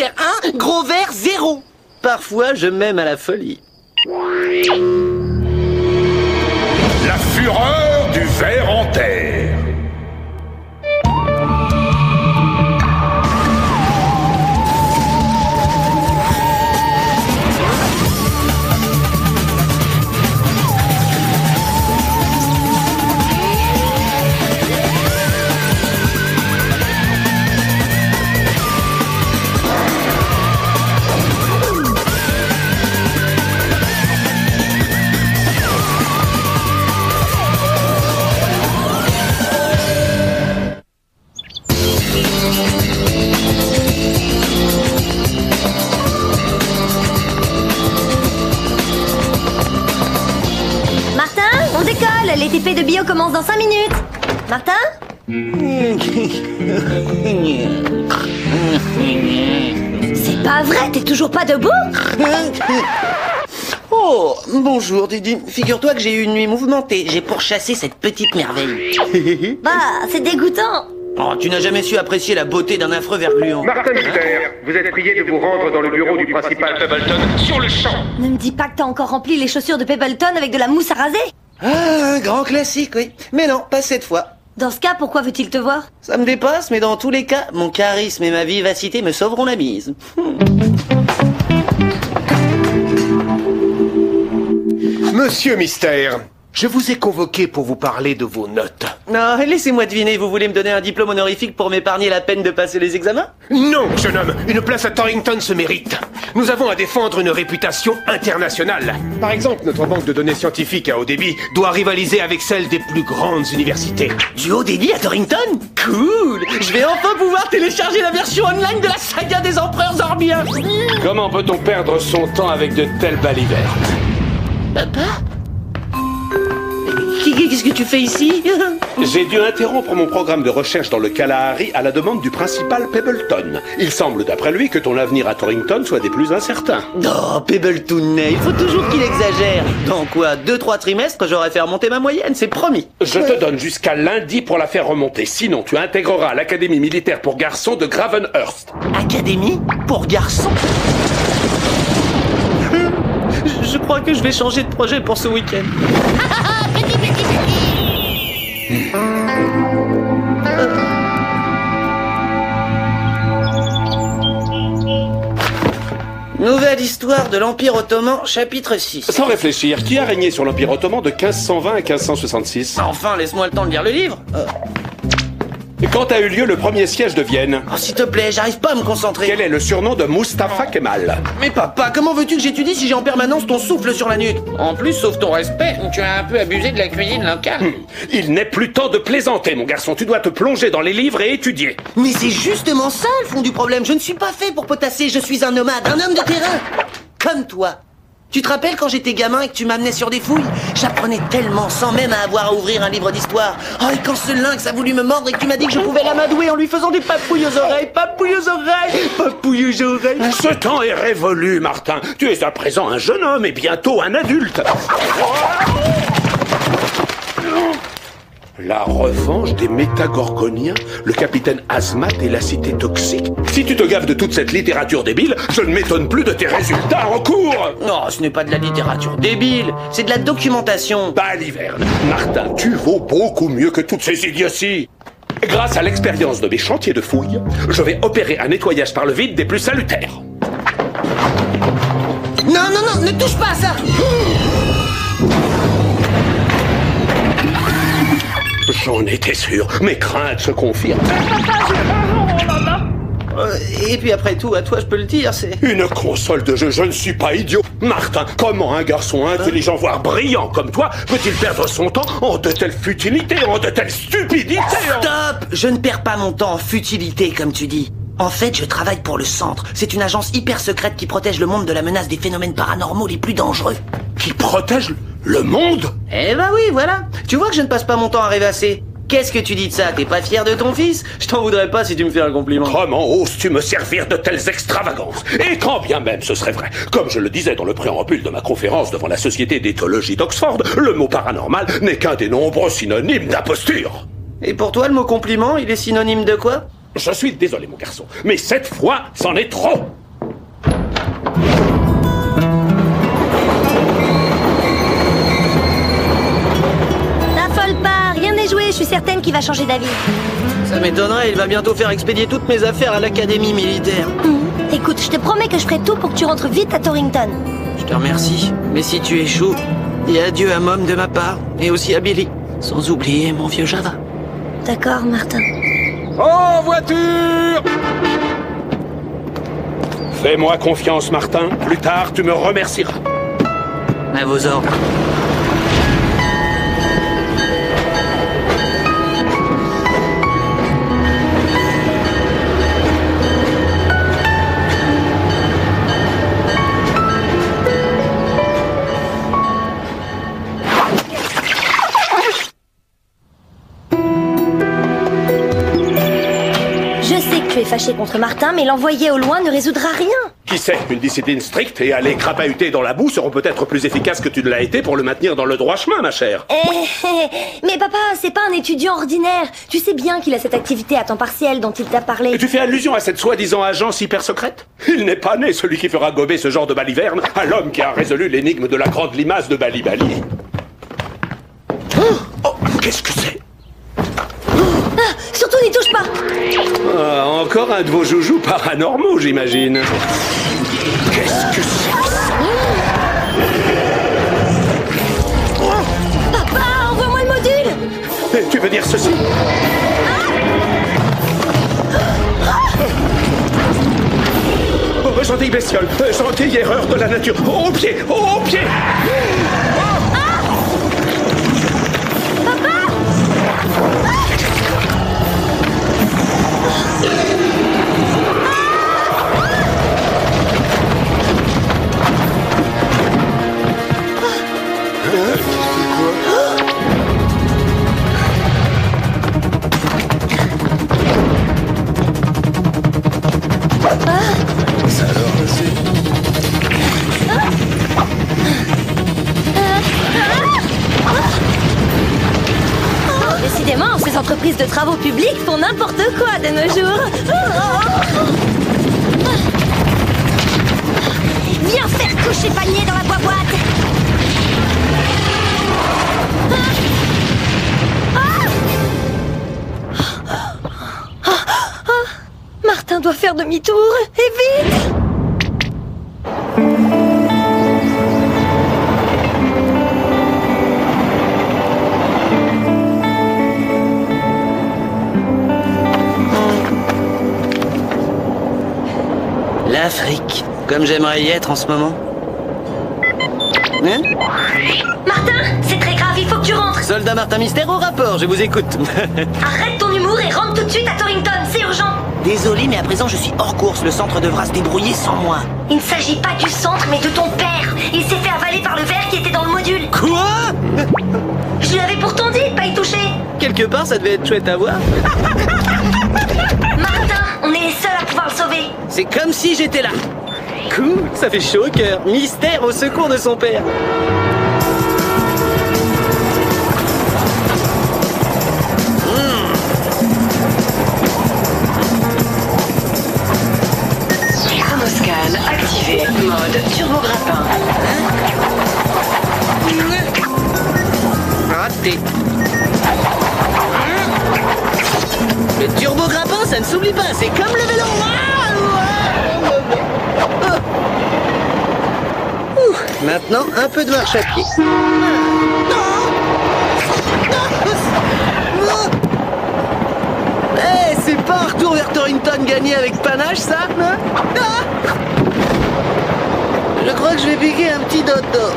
vert 1, gros vert 0. Parfois, je m'aime à la folie. La fureur du ver en terre. Les TP de bio commencent dans 5 minutes. Martin? C'est pas vrai, t'es toujours pas debout? Oh, bonjour Didi. Figure-toi que j'ai eu une nuit mouvementée. J'ai pourchassé cette petite merveille. Bah, c'est dégoûtant. Oh, tu n'as jamais su apprécier la beauté d'un affreux ver gluant. Martin Mystère, vous êtes prié de vous rendre dans le bureau du principal Pebbleton sur le champ. Ne me dis pas que t'as encore rempli les chaussures de Pebbleton avec de la mousse à raser. Ah, un grand classique, oui. Mais non, pas cette fois. Dans ce cas, pourquoi veut-il te voir? Ça me dépasse, mais dans tous les cas, mon charisme et ma vivacité me sauveront la mise. Monsieur Mystère, je vous ai convoqué pour vous parler de vos notes. Non, laissez-moi deviner, vous voulez me donner un diplôme honorifique pour m'épargner la peine de passer les examens? Non, jeune homme, une place à Torrington se mérite. Nous avons à défendre une réputation internationale. Par exemple, notre banque de données scientifiques à haut débit doit rivaliser avec celle des plus grandes universités. Du haut débit à Torrington? Cool! Je vais enfin pouvoir télécharger la version online de la saga des empereurs Zorbiens. Comment peut-on perdre son temps avec de telles balivernes? Papa? Qu'est-ce que tu fais ici? J'ai dû interrompre mon programme de recherche dans le Kalahari à la demande du principal Pebbleton. Il semble d'après lui que ton avenir à Torrington soit des plus incertains. Oh, Pebbleton, il faut toujours qu'il exagère. Dans quoi, 2-3 trimestres, j'aurais fait remonter ma moyenne, c'est promis. Je te donne jusqu'à lundi pour la faire remonter. Sinon, tu intégreras l'Académie militaire pour garçons de Gravenhurst. Académie pour garçons? Je crois que je vais changer de projet pour ce week-end. Nouvelle histoire de l'Empire Ottoman, chapitre 6. Sans réfléchir, qui a régné sur l'Empire Ottoman de 1520 à 1566? Enfin, laisse-moi le temps de lire le livre. Quand a eu lieu le premier siège de Vienne? Oh, s'il te plaît, j'arrive pas à me concentrer. Quel est le surnom de Mustafa Kemal? Mais papa, comment veux-tu que j'étudie si j'ai en permanence ton souffle sur la nuque? En plus, sauf ton respect, tu as un peu abusé de la cuisine locale. Il n'est plus temps de plaisanter, mon garçon. Tu dois te plonger dans les livres et étudier. Mais c'est justement ça le fond du problème. Je ne suis pas fait pour potasser, je suis un nomade, un homme de terrain. Comme toi. Tu te rappelles quand j'étais gamin et que tu m'amenais sur des fouilles? J'apprenais tellement sans même avoir à ouvrir un livre d'histoire. Oh, et quand ce lynx a voulu me mordre et que tu m'as dit que je pouvais l'amadouer en lui faisant des papouilles aux oreilles, papouilles aux oreilles, papouilles aux oreilles. Ce temps est révolu, Martin. Tu es à présent un jeune homme et bientôt un adulte. La revanche des métagorgoniens, le capitaine Azmat et la cité toxique. Si tu te gaves de toute cette littérature débile, je ne m'étonne plus de tes résultats en cours. Non, ce n'est pas de la littérature débile, c'est de la documentation. Baliverne, Martin, tu vaux beaucoup mieux que toutes ces idioties. Grâce à l'expérience de mes chantiers de fouilles, je vais opérer un nettoyage par le vide des plus salutaires. Non, non, non, ne touche pas à ça. J'en étais sûr, mes craintes se confirment. Et puis après tout, à toi je peux le dire, c'est... Une console de jeu, je ne suis pas idiot. Martin, comment un garçon intelligent, voire brillant comme toi, peut-il perdre son temps en de telles futilités, en de telles stupidités? Stop! Je ne perds pas mon temps en futilité, comme tu dis. En fait, je travaille pour le Centre. C'est une agence hyper secrète qui protège le monde de la menace des phénomènes paranormaux les plus dangereux. Qui protège le monde? Eh ben oui, voilà. Tu vois que je ne passe pas mon temps à rêvasser. Qu'est-ce que tu dis de ça? T'es pas fier de ton fils? Je t'en voudrais pas si tu me fais un compliment. Comment oses-tu me servir de telles extravagances? Et quand bien même ce serait vrai. Comme je le disais dans le préambule de ma conférence devant la Société d'éthologie d'Oxford, le mot paranormal n'est qu'un des nombreux synonymes d'imposture. Et pour toi, le mot compliment, il est synonyme de quoi? Je suis désolé, mon garçon, mais cette fois, c'en est trop. T'affole pas, rien n'est joué, je suis certaine qu'il va changer d'avis. Ça m'étonnerait, il va bientôt faire expédier toutes mes affaires à l'académie militaire. Écoute, je te promets que je ferai tout pour que tu rentres vite à Torrington. Je te remercie, mais si tu échoues, dis adieu à Mom de ma part, et aussi à Billy, sans oublier mon vieux Java. D'accord, Martin. En voiture! Fais-moi confiance, Martin. Plus tard, tu me remercieras. À vos ordres. Tu es fâché contre Martin, mais l'envoyer au loin ne résoudra rien. Qui sait, une discipline stricte et aller crapahuter dans la boue seront peut-être plus efficaces que tu ne l'as été pour le maintenir dans le droit chemin, ma chère. Mais papa, c'est pas un étudiant ordinaire. Tu sais bien qu'il a cette activité à temps partiel dont il t'a parlé. Et tu fais allusion à cette soi-disant agence hyper secrète? Il n'est pas né, celui qui fera gober ce genre de baliverne, à l'homme qui a résolu l'énigme de la grande limace de Bali Bali. Oh, qu'est-ce que c'est? Ah, surtout n'y touche pas. Encore un de vos joujoux paranormaux, j'imagine. Qu'est-ce que c'est? Papa, envoie-moi le module. Tu veux dire ceci? Oh, gentille bestiole, gentille erreur de la nature. Au pied, au pied. Décidément, ces entreprises de travaux publics font n'importe quoi de nos jours. Viens faire coucher panier dans la boîte. Martin doit faire demi-tour, et vite! L'Afrique, comme j'aimerais y être en ce moment. Hein? Martin, c'est très grave, il faut que tu rentres. Soldat Martin Mystère au rapport, je vous écoute. Arrête ton humour et rentre tout de suite à Torrington, c'est urgent. Désolé, mais à présent je suis hors course, le centre devra se débrouiller sans moi. Il ne s'agit pas du centre, mais de ton père. Il s'est fait avaler par le ver qui était dans le module. Quoi? Je lui avais pourtant dit de pas y toucher. Quelque part, ça devait être chouette à voir. Martin, on est les seuls à pouvoir le sauver. C'est comme si j'étais là. Cool, ça fait chaud au cœur. Mystère au secours de son père. Chronoscan activé. Mode turbo-grappin. Raté. Le turbo-grappin, ça ne s'oublie pas. C'est comme le vélo. Maintenant, un peu de marche à pied. Eh, c'est pas un retour vers Torrington gagné avec panache, ça? Je crois que je vais piquer un petit dodo.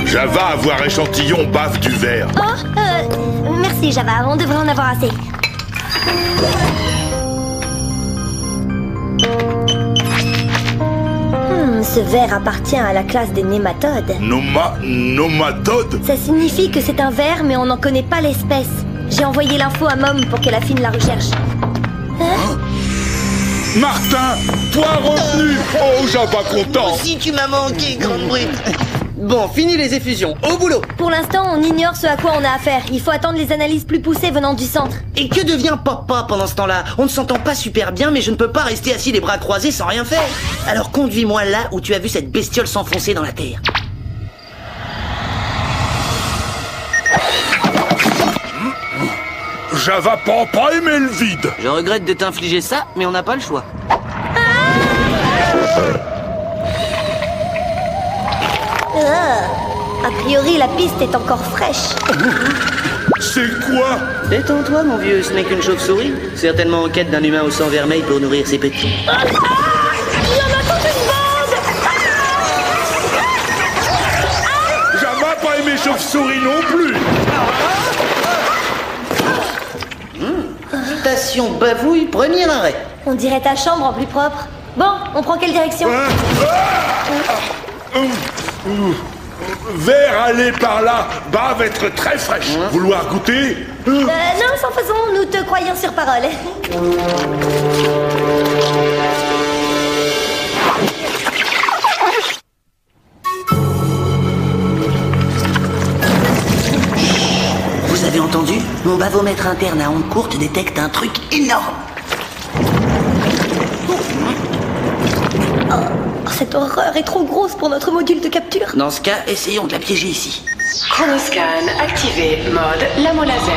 Java, avoir échantillon bave du verre. Merci Java, on devrait en avoir assez. Ce ver appartient à la classe des nématodes. Nomatode? Ça signifie que c'est un ver, mais on n'en connaît pas l'espèce. J'ai envoyé l'info à Mom pour qu'elle affine la recherche. Martin, toi revenu. Oh, Java content. Si tu m'as manqué, grande brute. Bon, fini les effusions, au boulot. Pour l'instant, on ignore ce à quoi on a affaire. Il faut attendre les analyses plus poussées venant du centre. Et que devient Papa pendant ce temps-là? On ne s'entend pas super bien, mais je ne peux pas rester assis les bras croisés sans rien faire. Alors conduis-moi là où tu as vu cette bestiole s'enfoncer dans la terre. Java pas aimé le vide. Je regrette de t'infliger ça, mais on n'a pas le choix. A priori, la piste est encore fraîche. C'est quoi? Détends-toi, mon vieux, ce n'est qu'une chauve-souris. Certainement en quête d'un humain au sang vermeil pour nourrir ses petits. Il y en a toute une bande! Java pas aimé chauve-souris non plus. Station bavouille, premier arrêt. On dirait ta chambre en plus propre. Bon, on prend quelle direction? Vers aller par là, bave être très fraîche. Vouloir goûter? Non, sans façon, nous te croyons sur parole. Vous avez entendu? Mon bavomètre interne à ondes courtes détecte un truc énorme. Oh, cette horreur est trop grosse pour notre module de capture. Dans ce cas, essayons de la piéger ici. Chronoscan activé. Mode lamo laser.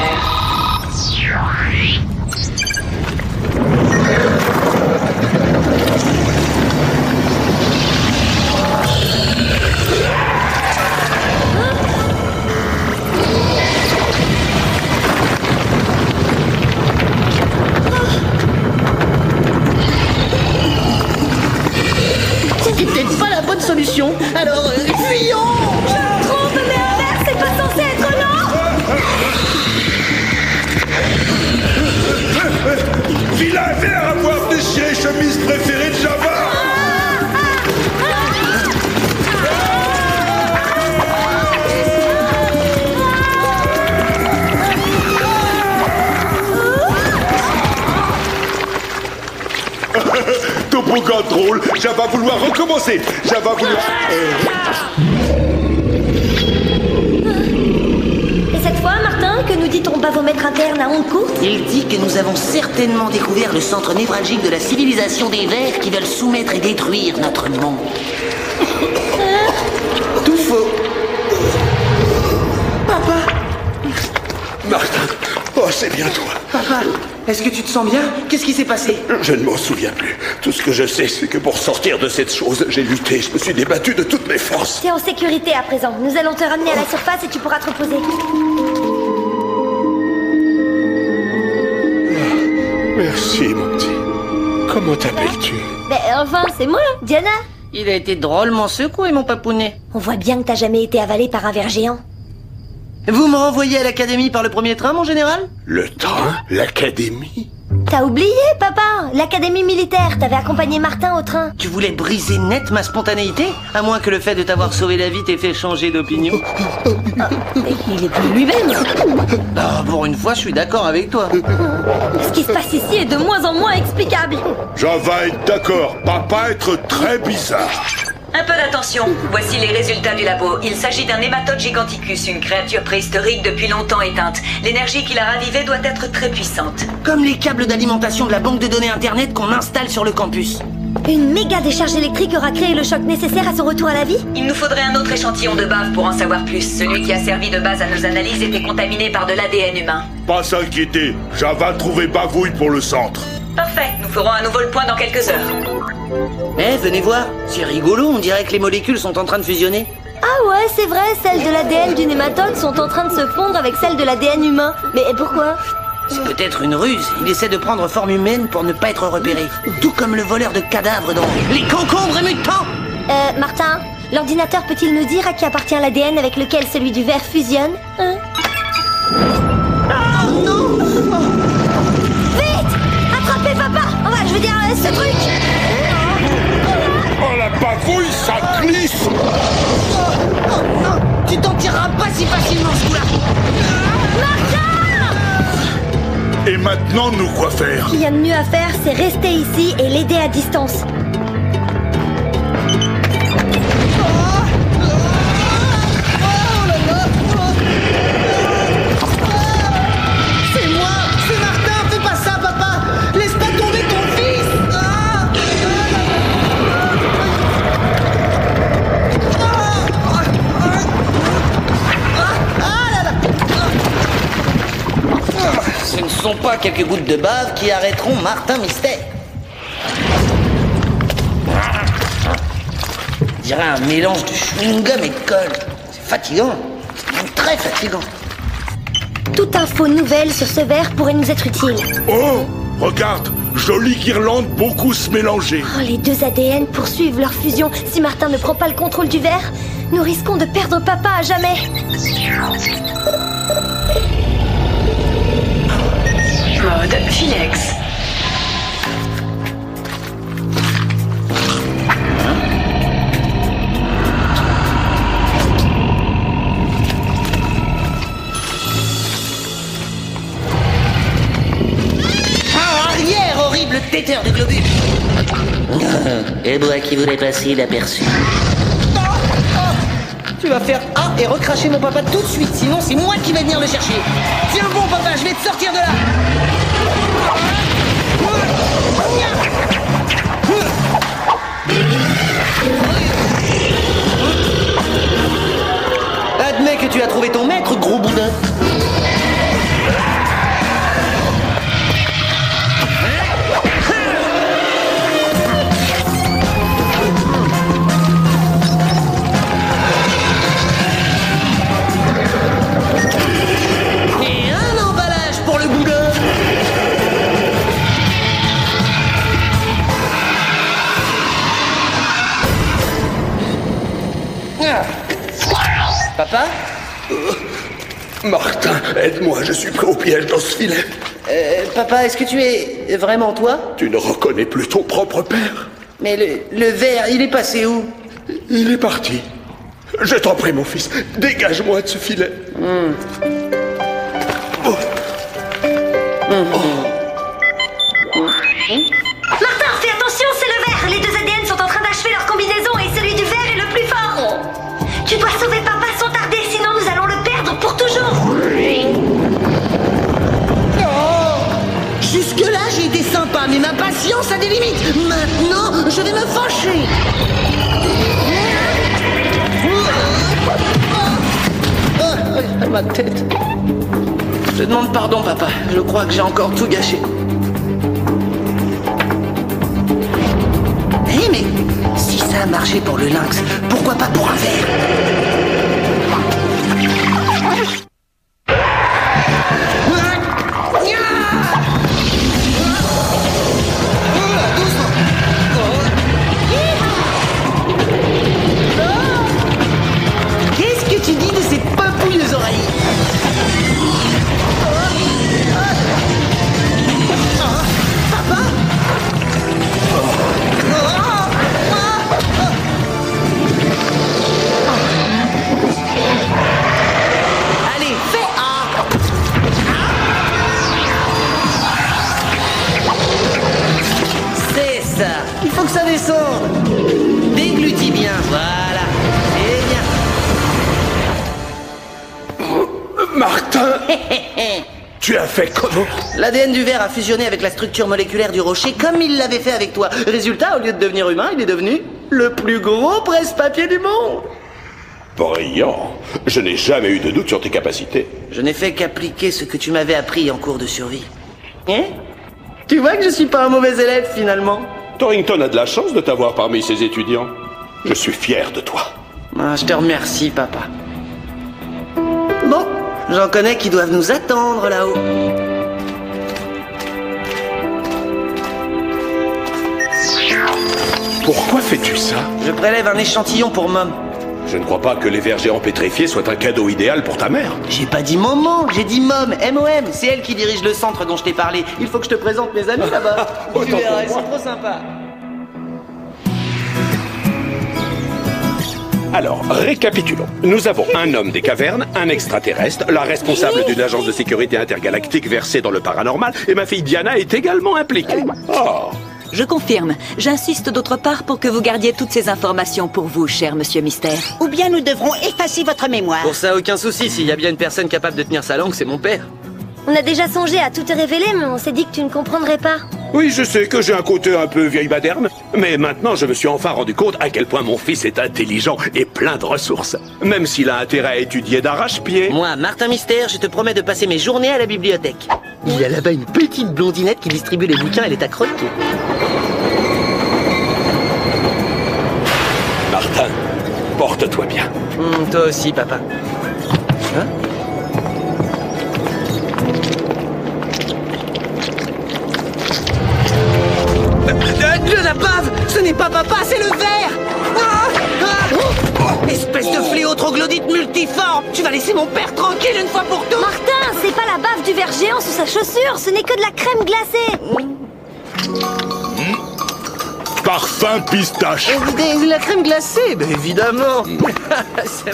C'était peut-être pas la bonne solution. Alors, fuyons! Je me trompe, mais un verre, c'est pas censé être lent. Vilain verre à voir déchirer chemise préférée de Java. Toboggan drôle, Java vouloir recommencer. Java vouloir... Et cette fois, Martin, que nous dit ton bavomètre interne à ondes courtes? Il dit que nous avons certainement découvert le centre névralgique de la civilisation des vers qui veulent soumettre et détruire notre monde. Tout faux. Papa! Martin, oh c'est bien toi. Papa, est-ce que tu te sens bien? Qu'est-ce qui s'est passé? Je ne m'en souviens plus. Tout ce que je sais, c'est que pour sortir de cette chose, j'ai lutté, je me suis débattu de toutes mes forces. T'es en sécurité à présent. Nous allons te ramener à la surface et tu pourras te reposer. Merci, mon petit. Comment t'appelles-tu? Mais enfin, c'est moi, Diana. Il a été drôlement secoué, mon papounet. On voit bien que t'as jamais été avalé par un ver géant. Vous me renvoyez à l'académie par le premier train, mon général? Le train? L'académie? T'as oublié, papa? L'académie militaire, t'avais accompagné Martin au train. Tu voulais briser net ma spontanéité? À moins que le fait de t'avoir sauvé la vie t'ait fait changer d'opinion. Il est plus lui-même. Ah, pour une fois, je suis d'accord avec toi. Ce qui se passe ici est de moins en moins explicable. Java est d'accord, papa être très bizarre. Un peu d'attention. Voici les résultats du labo. Il s'agit d'un hématode giganticus, une créature préhistorique depuis longtemps éteinte. L'énergie qu'il a ravivée doit être très puissante. Comme les câbles d'alimentation de la banque de données internet qu'on installe sur le campus. Une méga décharge électrique aura créé le choc nécessaire à son retour à la vie? Il nous faudrait un autre échantillon de bave pour en savoir plus. Celui qui a servi de base à nos analyses était contaminé par de l'ADN humain. Pas s'inquiéter, Java trouver bavouille pour le centre. Parfait. Nous ferons à nouveau le point dans quelques heures. Eh, venez voir. C'est rigolo, on dirait que les molécules sont en train de fusionner. Ah ouais, c'est vrai, celles de l'ADN du nématode sont en train de se fondre avec celles de l'ADN humain. Mais pourquoi? C'est peut-être une ruse. Il essaie de prendre forme humaine pour ne pas être repéré. Tout comme le voleur de cadavres dans Les Concombres Mutants. Martin, l'ordinateur peut-il nous dire à qui appartient l'ADN avec lequel celui du ver fusionne? Hein? Oh non! Vite! Attrapez papa! Enfin, je veux dire, ce truc! Oh la bavouille, ça glisse! Oh non! Tu t'en tireras pas si facilement, ce coup-là! Martin! Et maintenant, nous, quoi faire? Il y a de mieux à faire, c'est rester ici et l'aider à distance. C'est moi! C'est Martin! Fais pas ça, papa! Laisse pas tomber ton fils! Ce ne sont pas quelques gouttes de bave qui arrêteront Martin Mystère. On dirait un mélange de chewing-gum et de colle. C'est fatigant. C'est même très fatigant. Toute info nouvelle sur ce verre pourrait nous être utile. Oh, regarde, jolie guirlande, beaucoup se mélanger. Oh, les deux ADN poursuivent leur fusion. Si Martin ne prend pas le contrôle du verre, nous risquons de perdre papa à jamais. Mode Philex. Arrière, horrible têteur de globule. Et moi qui voulais passer inaperçu. Tu vas faire A et recracher mon papa tout de suite, sinon c'est moi qui vais venir le chercher. Tiens bon papa, je vais te sortir de là. Admets que tu as trouvé ton maître, gros boudin. Et un emballage pour le boudin. Papa? Martin, aide-moi, je suis pris au piège dans ce filet. Papa, est-ce que tu es vraiment toi? Tu ne reconnais plus ton propre père? Mais le verre, il est passé où? Il est parti. Je t'en prie, mon fils, dégage-moi de ce filet. Martin, fais attention, c'est le verre. Les deux ADN sont en train d'achever leur combinaison et celui du verre est le plus fort. Tu dois sauver papa sans tarder, sinon nous allons le perdre pour toujours. Jusque-là, j'ai été sympa, mais ma patience a des limites. Maintenant, je vais me fâcher. Ma tête. Je demande pardon, papa. Je crois que j'ai encore tout gâché. Hé, mais si ça a marché pour le lynx, pourquoi pas pour un verre? Qu'est-ce que tu dis de ces papouilles aux oreilles? Papa? Allez, fais A! C'est ça! Il faut que ça descende! Déglutis bien, voilà! C'est bien! Martin! Tu as fait comment? L'ADN du verre a fusionné avec la structure moléculaire du rocher comme il l'avait fait avec toi. Résultat, au lieu de devenir humain, il est devenu le plus gros presse-papier du monde. Brillant. Je n'ai jamais eu de doute sur tes capacités. Je n'ai fait qu'appliquer ce que tu m'avais appris en cours de survie. Hein? Tu vois que je suis pas un mauvais élève finalement. Torrington a de la chance de t'avoir parmi ses étudiants. Je suis fier de toi. Ah, je te remercie, papa. Bon, j'en connais qui doivent nous attendre là-haut. Pourquoi fais-tu ça? Je prélève un échantillon pour Mom. Je ne crois pas que les vers géants pétrifiés soient un cadeau idéal pour ta mère. J'ai pas dit Maman, j'ai dit Mom, M-O-M. C'est elle qui dirige le centre dont je t'ai parlé. Il faut que je te présente mes amis là-bas. Tu verras, ils sont trop sympas. Alors, récapitulons. Nous avons un homme des cavernes, un extraterrestre, la responsable d'une agence de sécurité intergalactique versée dans le paranormal, et ma fille Diana est également impliquée. Oh. Je confirme. J'insiste d'autre part pour que vous gardiez toutes ces informations pour vous, cher Monsieur Mystère. Ou bien nous devrons effacer votre mémoire. Pour ça, aucun souci. S'il y a bien une personne capable de tenir sa langue, c'est mon père. On a déjà songé à tout te révéler, mais on s'est dit que tu ne comprendrais pas. Oui, je sais que j'ai un côté un peu vieille moderne, mais maintenant je me suis enfin rendu compte à quel point mon fils est intelligent et plein de ressources. Même s'il a intérêt à étudier d'arrache-pied. Moi, Martin Mystère, je te promets de passer mes journées à la bibliothèque. Il y a là-bas une petite blondinette qui distribue les bouquins, elle est à croquer. Martin, porte-toi bien. Toi aussi, papa. Hein? La bave! Ce n'est pas papa, c'est le ver! Espèce de fléau troglodyte multiforme! Tu vas laisser mon père tranquille une fois pour toutes! Martin, c'est pas la bave du ver géant sous sa chaussure, ce n'est que de la crème glacée! Parfum pistache. La crème glacée, ben évidemment! C'est